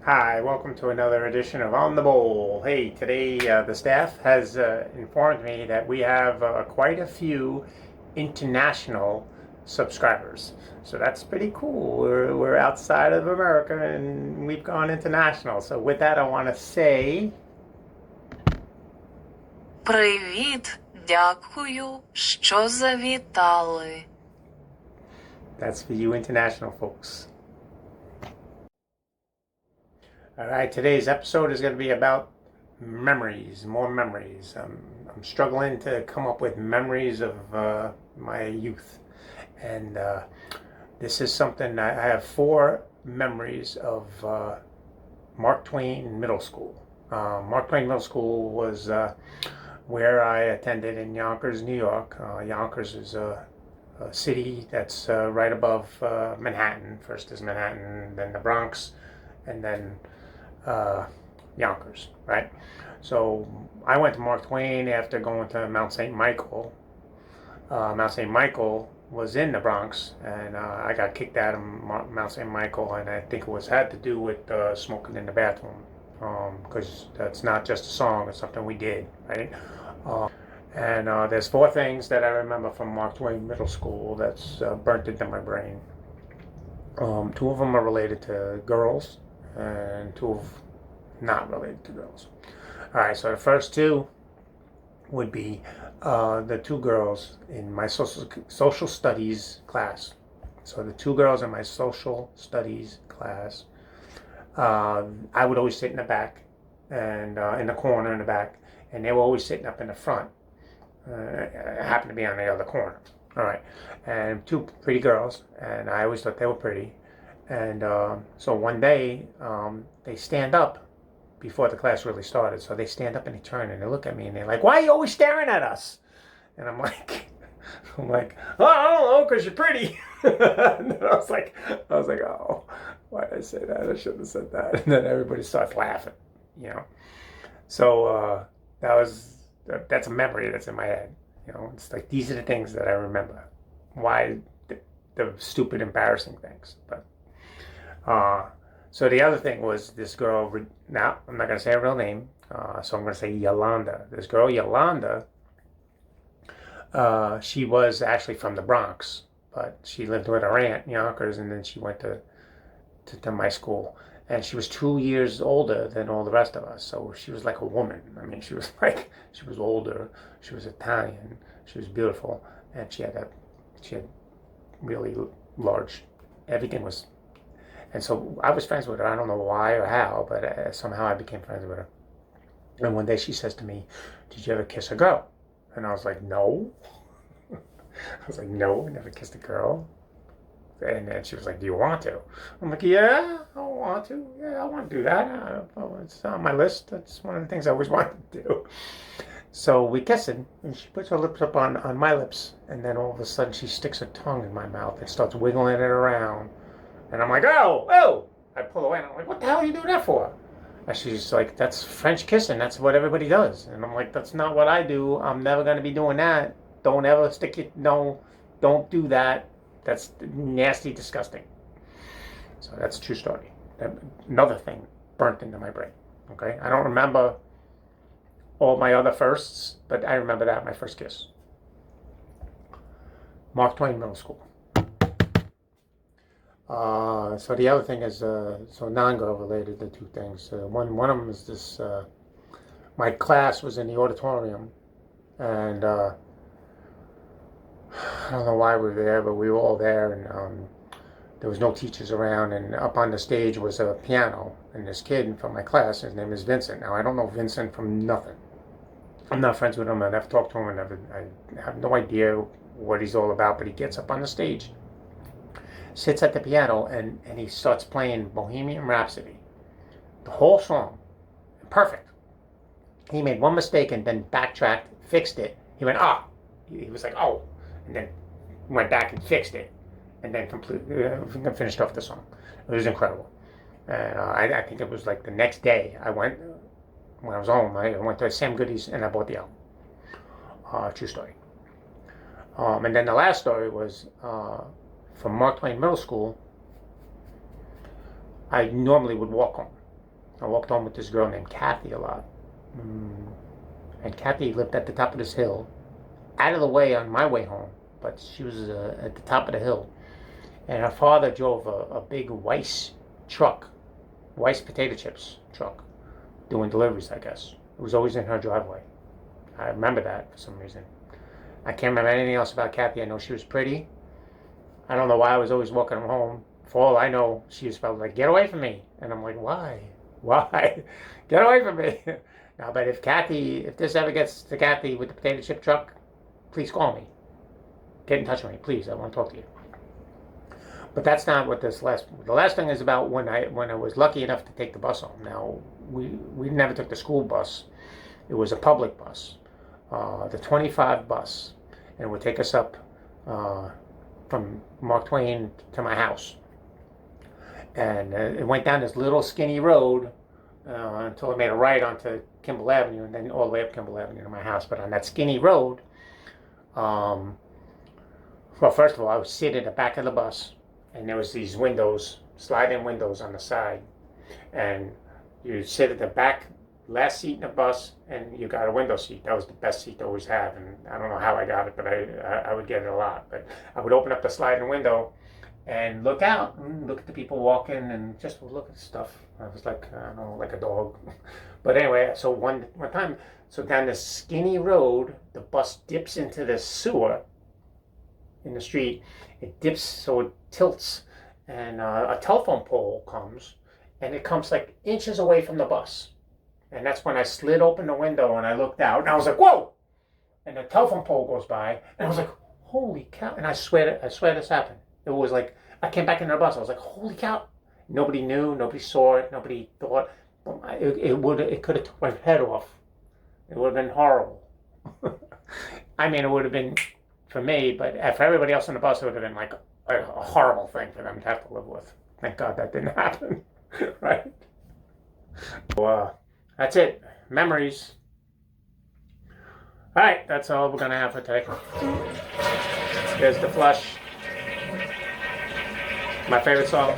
Hi, welcome to another edition of On the Bowl. Hey, today the staff has informed me that we have quite a few international subscribers. So that's pretty cool. We're outside of America and we've gone international. So with that, I want to say Привіт, дякую, що завітали. that's for you international folks. All right, today's episode is going to be about memories, more memories. I'm struggling to come up with memories of my youth. And this is something I have four memories of Mark Twain Middle School. Mark Twain Middle School was where I attended in Yonkers, New York. Yonkers is a city that's right above Manhattan. First is Manhattan, then the Bronx, and then Yonkers, right? So I went to Mark Twain after going to Mount St. Michael. Mount St. Michael was in the Bronx, and I got kicked out of Mount St. Michael, and I think it had to do with smoking in the bathroom, because that's not just a song; it's something we did, right? And there's four things that I remember from Mark Twain Middle School that's burnt into my brain. Two of them are related to girls, and two of not related to girls. All right, so the first two would be the two girls in my social studies class. So the two girls in my social studies class, I would always sit in the back and in the corner in the back, and they were always sitting up in the front. I happened to be on the other corner. All right, and two pretty girls, and I always thought they were pretty. And so one day they stand up before the class really started. So they stand up and they turn and they look at me and they're like, "Why are you always staring at us?" And I'm like, "Oh, I don't know, because you're pretty." And then I was like, "Oh, why did I say that? I shouldn't have said that." And then everybody starts laughing, you know. So that's a memory that's in my head. You know, it's like these are the things that I remember. Why the stupid, embarrassing things, but. So the other thing was this girl. Now I'm not going to say her real name, so I'm going to say Yolanda. This girl Yolanda, she was actually from the Bronx, but she lived with her aunt in Yonkers, and then she went to my school. And she was 2 years older than all the rest of us, so she was like a woman. I mean, she was older. She was Italian. She was beautiful, and she had really large. Everything was. And so I was friends with her. I don't know why or how, but somehow I became friends with her. And one day she says to me, "Did you ever kiss a girl?" And I was like, "No." I was like, "No, I never kissed a girl." And then she was like, "Do you want to?" I'm like, "Yeah, I want to. Yeah, I want to do that. It's on my list. That's one of the things I always wanted to do." So we kissed, and she puts her lips up on my lips. And then all of a sudden she sticks her tongue in my mouth and starts wiggling it around. And I'm like, "Oh, oh!" I pull away and I'm like, "What the hell are you doing that for?" And she's like, "That's French kissing. That's what everybody does." And I'm like, "That's not what I do. I'm never going to be doing that. Don't ever stick it. No, don't do that. That's nasty, disgusting." So that's a true story. Another thing burnt into my brain. Okay. I don't remember all my other firsts, but I remember that, my first kiss. Mark Twain Middle School. So the other thing is, so non-girl related, the two things. One of them is this, my class was in the auditorium, and I don't know why we were there, but we were all there, and there was no teachers around, and up on the stage was a piano, and this kid from my class, his name is Vincent. Now, I don't know Vincent from nothing. I'm not friends with him. I never talked to him. I have no idea what he's all about, but he gets up on the stage, sits at the piano, and he starts playing Bohemian Rhapsody. The whole song. Perfect. He made one mistake and then backtracked, fixed it. He went, "Ah." He was like, "Oh." And then went back and fixed it. And then finished off the song. It was incredible. And I think it was like the next day when I was home, I went to Sam Goody's and I bought the album. True story. And then the last story was from Mark Twain Middle School. I normally would walk home. I walked home with this girl named Kathy a lot. And Kathy lived at the top of this hill, out of the way on my way home, but she was at the top of the hill. And her father drove a big Weiss truck, Weiss potato chips truck, doing deliveries, I guess. It was always in her driveway. I remember that for some reason. I can't remember anything else about Kathy. I know she was pretty. I don't know why I was always walking her home. For all I know, she was probably like, get away from me. And I'm like, why? Why? Get away from me. Now, but if this ever gets to Kathy with the potato chip truck, please call me. Get in touch with me, please. I want to talk to you. But that's not what the last thing is about. When I was lucky enough to take the bus home. Now, we never took the school bus. It was a public bus, the 25 bus, and it would take us up from Mark Twain to my house. And it went down this little skinny road until it made a right onto Kimball Avenue, and then all the way up Kimball Avenue to my house. But on that skinny road, well, first of all, I would sit in the back of the bus, and there was these windows, slide-in windows on the side, and you sit at the back last seat in the bus, and you got a window seat. That was the best seat to always have, and I don't know how I got it, but I would get it a lot. But I would open up the sliding window and look out, and look at the people walking, and just look at stuff. I was like, I don't know, like a dog. But anyway, so one time, so down this skinny road, the bus dips into this sewer in the street. It dips, so it tilts, and a telephone pole comes, and it comes like inches away from the bus. And that's when I slid open the window and I looked out, and I was like, whoa! And the telephone pole goes by, and I was like, holy cow. And I swear this happened. It was like, I came back into the bus, I was like, holy cow. Nobody knew, nobody saw it, nobody thought. It could have took my head off. It would have been horrible. I mean, it would have been for me, but for everybody else on the bus, it would have been like a horrible thing for them to have to live with. Thank God that didn't happen, right? So, that's it. Memories. All right, that's all we're going to have for today. Here's The Flush. My favorite song.